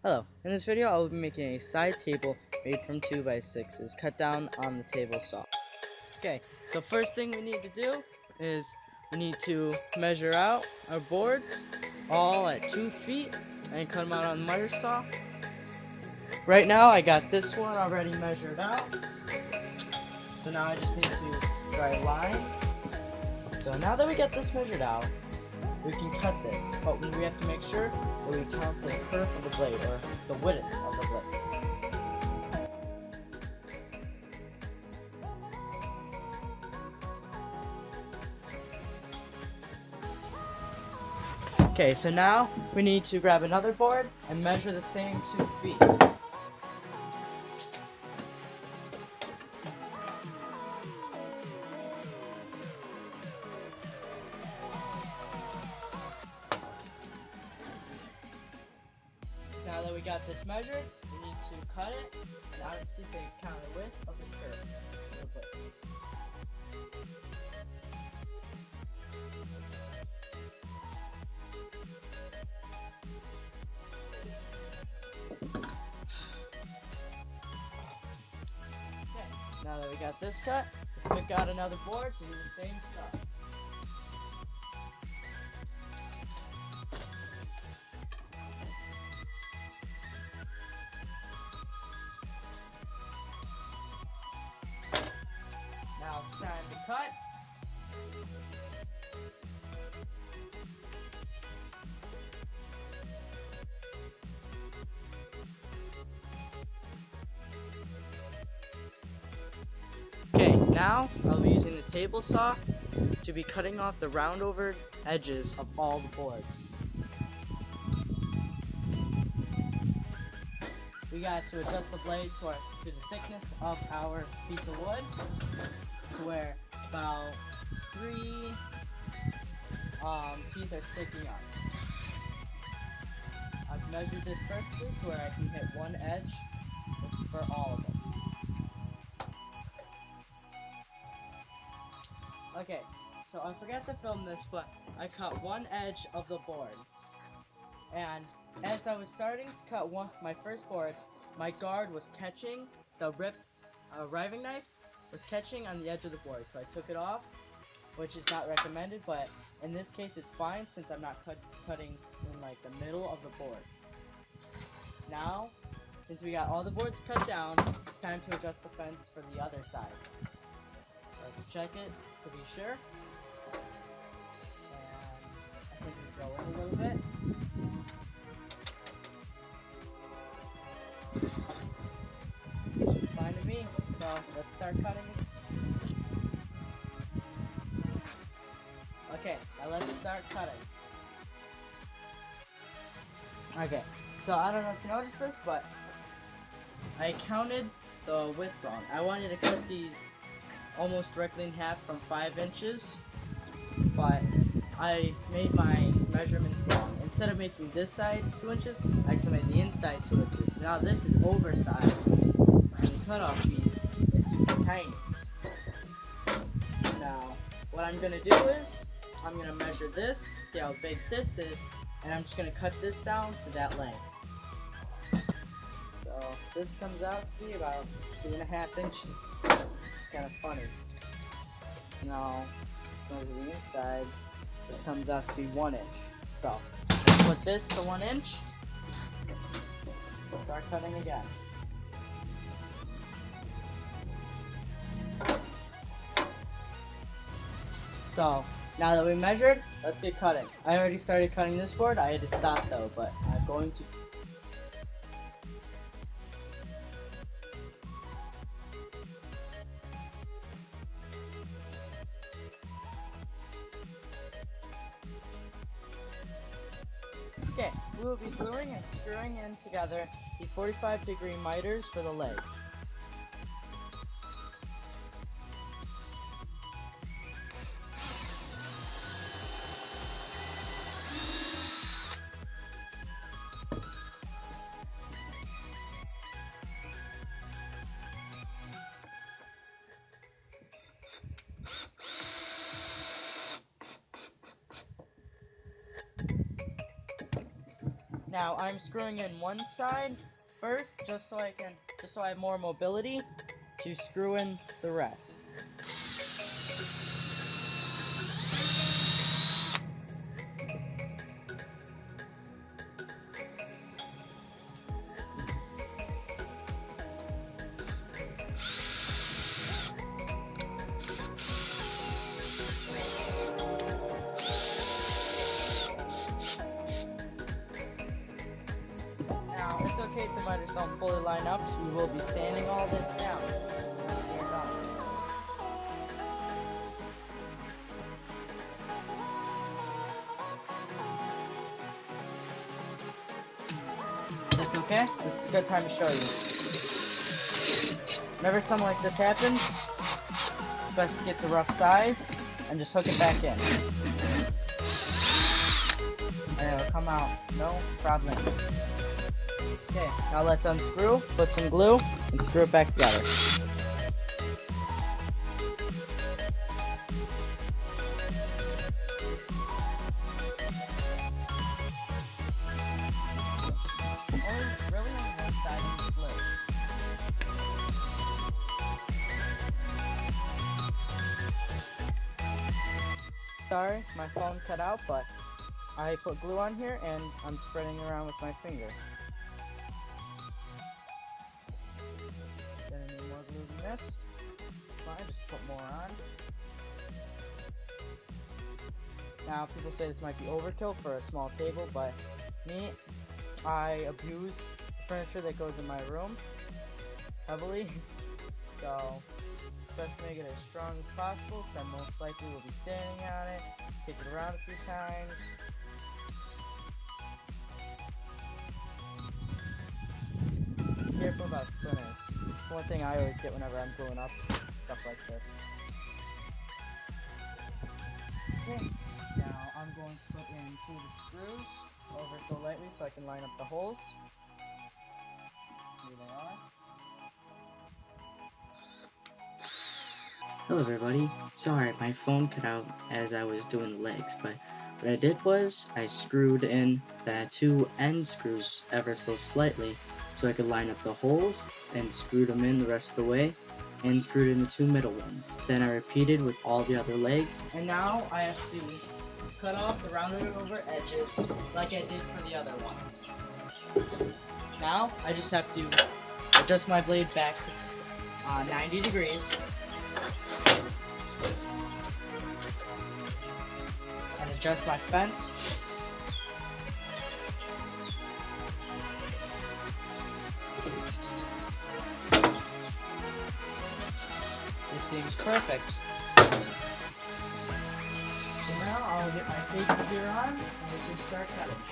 Hello, in this video I will be making a side table made from 2x6s cut down on the table saw. Okay, so first thing we need to do is we need to measure out our boards all at 2 feet and cut them out on the miter saw. Right now I got this one already measured out, so now I just need to draw a line. So now that we got this measured out, we can cut this, but we have to make sure that we count the curve of the blade, or the width of the blade. Okay, so now we need to grab another board and measure the same 2 feet. Now that we got this measured, we need to cut it, and obviously count the width of the curve of the blade. Okay, now that we got this cut, let's pick out another board to do the same stuff. Now it's time to cut. Okay, now I'll be using the table saw to be cutting off the round over edges of all the boards. We got to adjust the blade to the thickness of our piece of wood, to where about 3 teeth are sticking up. I've measured this perfectly to where I can hit one edge for all of them. Okay, so I forgot to film this, but I cut one edge of the board, and as I was starting to cut my first board, my guard was catching the riving knife was catching on the edge of the board, so I took it off, which is not recommended, but in this case it's fine since I'm not cutting in like the middle of the board. Now, since we got all the boards cut down, it's time to adjust the fence for the other side. Let's check it to be sure. And I think we go in a little bit. Which is fine to me, so let's start cutting it. Okay, now let's start cutting. Okay, so I don't know if you noticed this, but I counted the width wrong. I wanted to cut these almost directly in half from 5 inches, but I made my measurements wrong. Instead of making this side 2 inches, I actually made the inside 2 inches. So now this is oversized, and the cutoff piece is super tiny. Now, what I'm going to do is, I'm going to measure this, see how big this is, and I'm just going to cut this down to that length. So, this comes out to be about 2.5 inches. It's kind of funny. Now, go to the inside, this comes out to be 1 inch. So, let's put this to 1 inch, start cutting again. So, now that we measured, let's get cutting. I already started cutting this board. I had to stop though, but I'm going to. Okay, we will be gluing and screwing in together the 45-degree miters for the legs. Now I'm screwing in one side first, just so I have more mobility to screw in the rest. Now, it's okay if the miters don't fully line up, so we will be sanding all this down. That's okay. This is a good time to show you. Whenever something like this happens, it's best to get the rough size and just hook it back in. And it'll come out, no problem. Okay, now let's unscrew, put some glue, and screw it back together. Really on one side is glue. Sorry, my phone cut out, but I put glue on here and I'm spreading around with my finger. Gonna need more glue than this. It's fine, just put more on. Now, people say this might be overkill for a small table, but me, I abuse the furniture that goes in my room heavily. So, best to make it as strong as possible, because I most likely will be standing on it, kick it around a few times. Careful about splinters. It's one thing I always get whenever I'm gluing up stuff like this. Okay, now I'm going to put in 2 of the screws over so lightly so I can line up the holes. Here they are. Hello everybody, sorry my phone cut out as I was doing the legs, but what I did was I screwed in the 2 end screws ever so slightly so I could line up the holes and screwed them in the rest of the way and screwed in the 2 middle ones. Then I repeated with all the other legs. And now I have to cut off the rounded over edges like I did for the other ones. Now I just have to adjust my blade back to 90 degrees and adjust my fence. This seems perfect. So now I'll get my safety gear on and we can start cutting.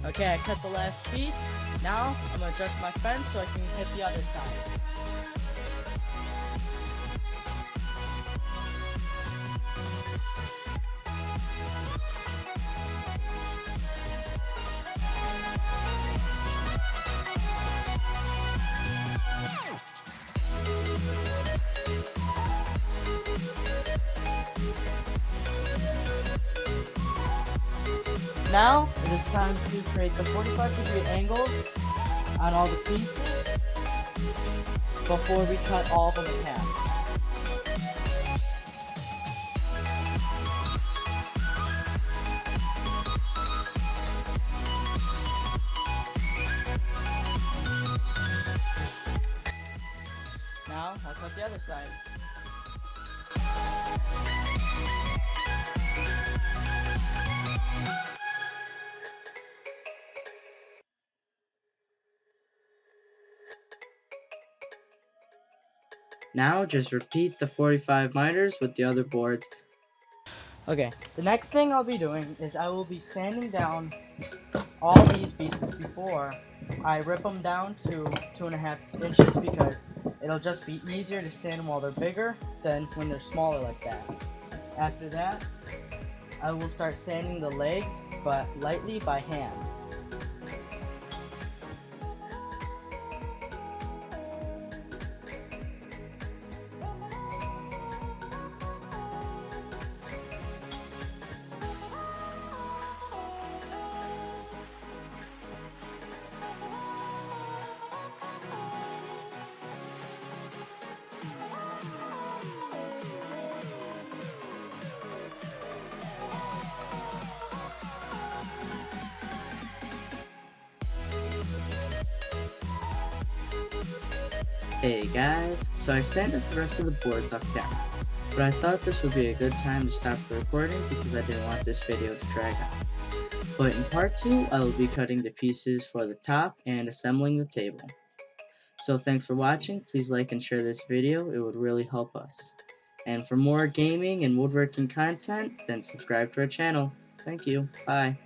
Okay, I cut the last piece. Now I'm gonna adjust my fence so I can hit the other side. Now it is time to create the 45-degree angles on all the pieces before we cut all of them in half. Now I'll cut the other side. Now just repeat the 45 miters with the other boards. Okay, the next thing I'll be doing is I will be sanding down all these pieces before I rip them down to 2.5 inches, because it'll just be easier to sand while they're bigger than when they're smaller like that. After that, I will start sanding the legs, but lightly by hand. Hey guys, so I sanded the rest of the boards off camera, but I thought this would be a good time to stop the recording because I didn't want this video to drag on. But in part 2, I will be cutting the pieces for the top and assembling the table. So thanks for watching, please like and share this video, it would really help us. And for more gaming and woodworking content, then subscribe to our channel. Thank you, bye.